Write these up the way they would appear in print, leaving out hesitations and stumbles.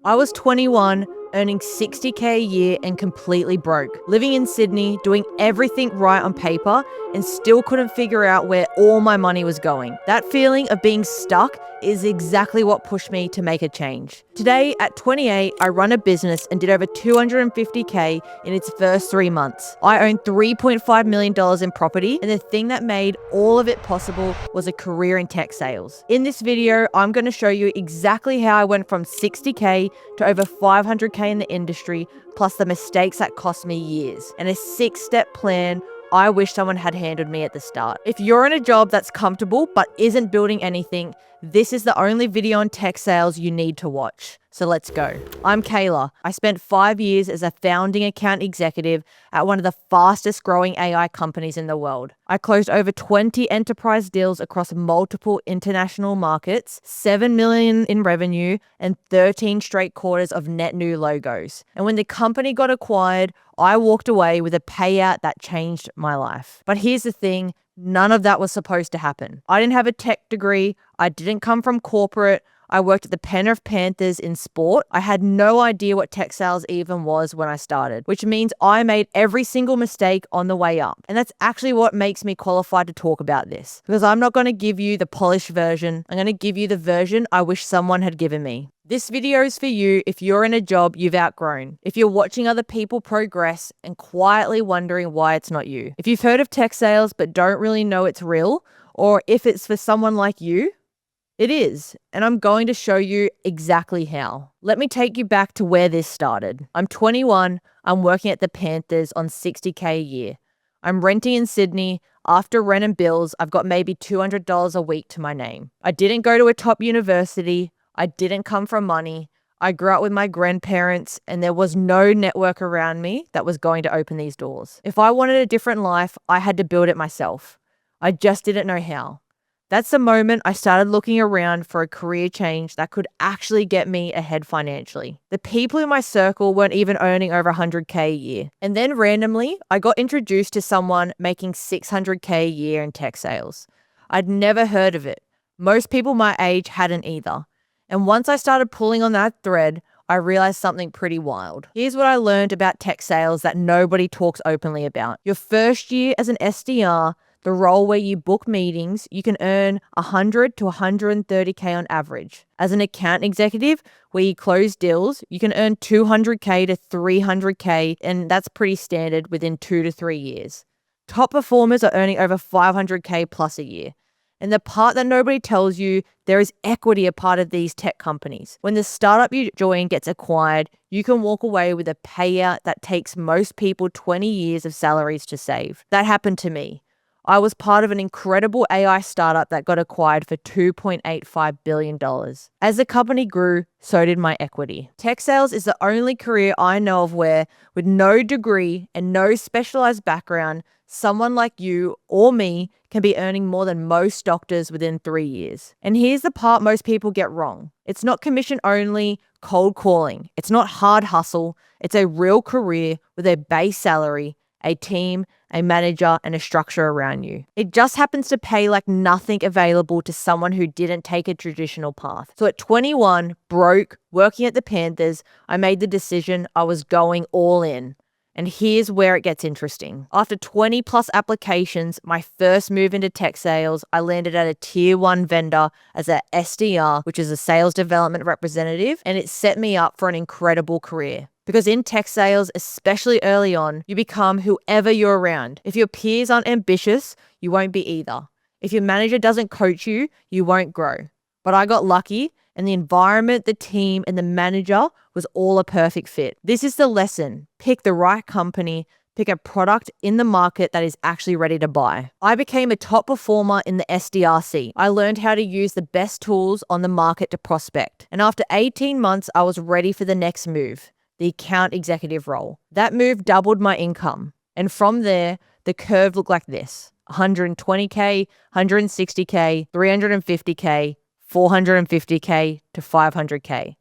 I was 21, earning $60K a year and completely broke. Living in Sydney, doing everything right on paper, and still couldn't figure out where all my money was going. That feeling of being stuck is exactly what pushed me to make a change. Today, at 28, I run a business and did over $250K in its first 3 months. I own $3.5 million in property, and the thing that made all of it possible was a career in tech sales. In this video, I'm going to show you exactly how I went from 60K to over 500K in the industry, plus the mistakes that cost me years, and a 6-step plan I wish someone had handed me at the start. If you're in a job that's comfortable but isn't building anything, this is the only video on tech sales you need to watch. So let's go. I'm Kayla. I spent 5 years as a founding account executive at one of the fastest growing AI companies in the world. I closed over 20 enterprise deals across multiple international markets, 7 million in revenue, and 13 straight quarters of net new logos. And when the company got acquired, I walked away with a payout that changed my life. But here's the thing, none of that was supposed to happen. I didn't have a tech degree. I didn't come from corporate. I worked at the Penrith Panthers in sport. I had no idea what tech sales even was when I started, which means I made every single mistake on the way up. And that's actually what makes me qualified to talk about this, because I'm not going to give you the polished version. I'm going to give you the version I wish someone had given me. This video is for you if you're in a job you've outgrown, if you're watching other people progress and quietly wondering why it's not you, if you've heard of tech sales but don't really know it's real, or if it's for someone like you. It is, and I'm going to show you exactly how. Let me take you back to where this started. I'm 21, I'm working at the Panthers on $60K a year. I'm renting in Sydney. After rent and bills, I've got maybe $200 a week to my name. I didn't go to a top university. I didn't come from money. I grew up with my grandparents, and there was no network around me that was going to open these doors. If I wanted a different life, I had to build it myself. I just didn't know how. That's the moment I started looking around for a career change that could actually get me ahead financially. The people in my circle weren't even earning over 100K a year. And then randomly, I got introduced to someone making 600K a year in tech sales. I'd never heard of it. Most people my age hadn't either. And once I started pulling on that thread, I realized something pretty wild. Here's what I learned about tech sales that nobody talks openly about. Your first year as an SDR, the role where you book meetings, you can earn 100 to 130K on average. As an account executive, where you close deals, you can earn 200K to 300K, and that's pretty standard within 2 to 3 years. Top performers are earning over 500K plus a year. And the part that nobody tells you, there is equity a part of these tech companies. When the startup you join gets acquired, you can walk away with a payout that takes most people 20 years of salaries to save. That happened to me. I was part of an incredible AI startup that got acquired for $2.85 billion. As the company grew, so did my equity. Tech sales is the only career I know of where, with no degree and no specialized background, someone like you or me can be earning more than most doctors within 3 years. And here's the part most people get wrong. It's not commission only, cold calling. It's not hard hustle. It's a real career with a base salary, a team, a manager, and a structure around you. It just happens to pay like nothing available to someone who didn't take a traditional path. So at 21, broke, working at the Panthers, I made the decision I was going all in. And here's where it gets interesting. After 20 plus applications, my first move into tech sales, I landed at a tier 1 vendor as a SDR, which is a sales development representative, and it set me up for an incredible career. Because in tech sales, especially early on, you become whoever you're around. If your peers aren't ambitious, you won't be either. If your manager doesn't coach you, you won't grow. But I got lucky, and the environment, the team, and the manager was all a perfect fit. This is the lesson. Pick the right company, pick a product in the market that is actually ready to buy. I became a top performer in the SDRC. I learned how to use the best tools on the market to prospect. And after 18 months, I was ready for the next move, the account executive role. That move doubled my income. And from there, the curve looked like this: 120K, 160K, 350K, 450K to 500K.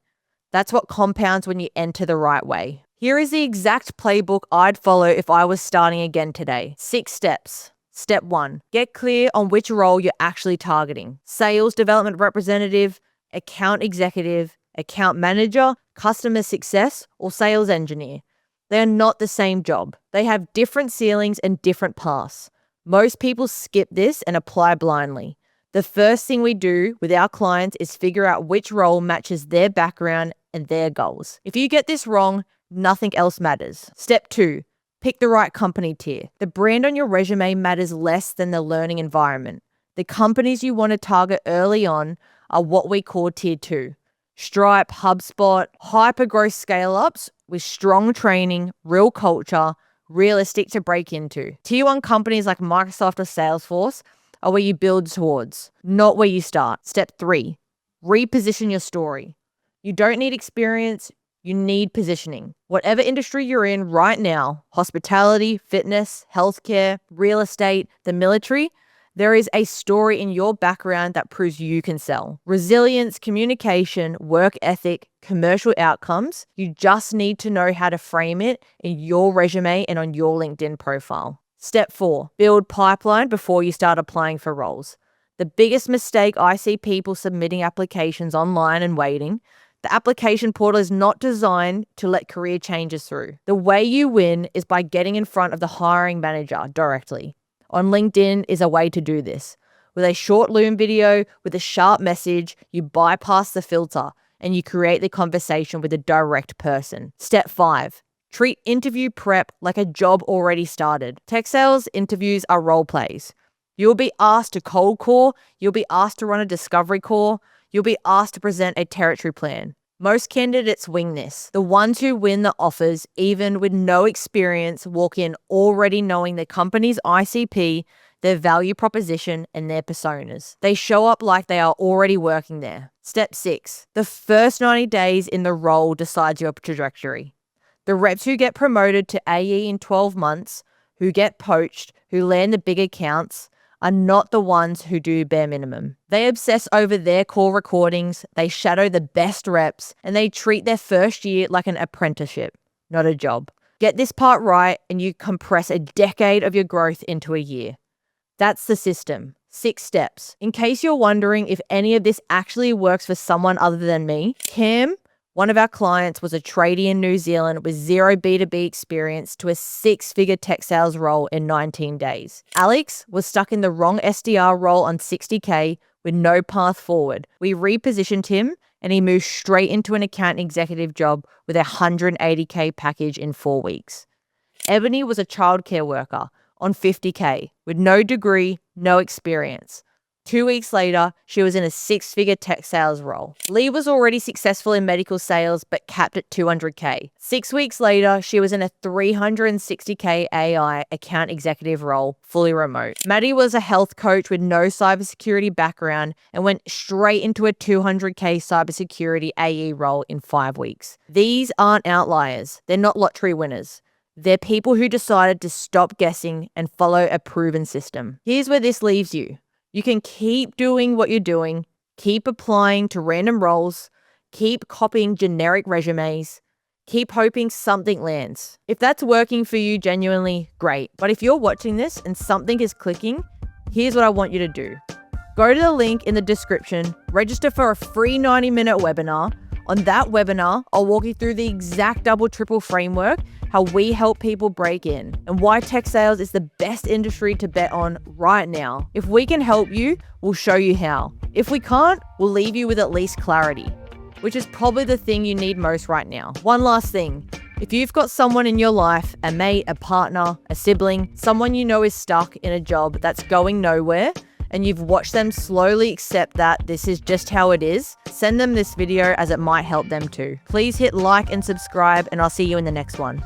That's what compounds when you enter the right way. Here is the exact playbook I'd follow if I was starting again today. 6 steps. Step 1, get clear on which role you're actually targeting. Sales development representative, account executive, account manager, customer success, or sales engineer. They are not the same job. They have different ceilings and different paths. Most people skip this and apply blindly. The first thing we do with our clients is figure out which role matches their background and their goals. If you get this wrong, nothing else matters. Step 2, pick the right company tier. The brand on your resume matters less than the learning environment. The companies you want to target early on are what we call tier 2. Stripe, HubSpot, hyper-growth scale-ups with strong training, real culture, realistic to break into. Tier 1 companies like Microsoft or Salesforce are where you build towards, not where you start. Step 3, reposition your story. You don't need experience, you need positioning. Whatever industry you're in right now, hospitality, fitness, healthcare, real estate, the military, there is a story in your background that proves you can sell. Resilience, communication, work ethic, commercial outcomes. You just need to know how to frame it in your resume and on your LinkedIn profile. Step 4, build pipeline before you start applying for roles. The biggest mistake I see people submitting applications online and waiting. The application portal is not designed to let career changes through. The way you win is by getting in front of the hiring manager directly. On LinkedIn is a way to do this. With a short Loom video, with a sharp message, you bypass the filter and you create the conversation with a direct person. Step 5, treat interview prep like a job already started. Tech sales interviews are role plays. You'll be asked to cold call, you'll be asked to run a discovery call, you'll be asked to present a territory plan. Most candidates wing this. The ones who win the offers, even with no experience, walk in already knowing the company's ICP, their value proposition, and their personas. They show up like they are already working there. Step 6, the first 90 days in the role decides your trajectory. The reps who get promoted to AE in 12 months, who get poached, who land the big accounts, are not the ones who do bare minimum. They obsess over their call recordings, they shadow the best reps, and they treat their first year like an apprenticeship, not a job. Get this part right and you compress a decade of your growth into a year. That's the system. 6 steps. In case you're wondering if any of this actually works for someone other than me, Cam, one of our clients, was a tradie in New Zealand with zero B2B experience to a 6-figure tech sales role in 19 days. Alex was stuck in the wrong SDR role on $60K with no path forward. We repositioned him and he moved straight into an account executive job with a $180K package in 4 weeks. Ebony was a childcare worker on $50K with no degree, no experience. 2 weeks later, she was in a 6-figure tech sales role. Lee was already successful in medical sales, but capped at $200K. 6 weeks later, she was in a $360K AI account executive role, fully remote. Maddie was a health coach with no cybersecurity background and went straight into a $200K cybersecurity AE role in 5 weeks. These aren't outliers. They're not lottery winners. They're people who decided to stop guessing and follow a proven system. Here's where this leaves you. You can keep doing what you're doing, keep applying to random roles, keep copying generic resumes, keep hoping something lands. If that's working for you genuinely, great. But if you're watching this and something is clicking, here's what I want you to do. Go to the link in the description, register for a free 90-minute webinar. On that webinar, I'll walk you through the exact double-triple framework, how we help people break in, and why tech sales is the best industry to bet on right now. If we can help you, we'll show you how. If we can't, we'll leave you with at least clarity, which is probably the thing you need most right now. One last thing. If you've got someone in your life, a mate, a partner, a sibling, someone you know is stuck in a job that's going nowhere, and you've watched them slowly accept that this is just how it is, send them this video as it might help them too. Please hit like and subscribe, and I'll see you in the next one.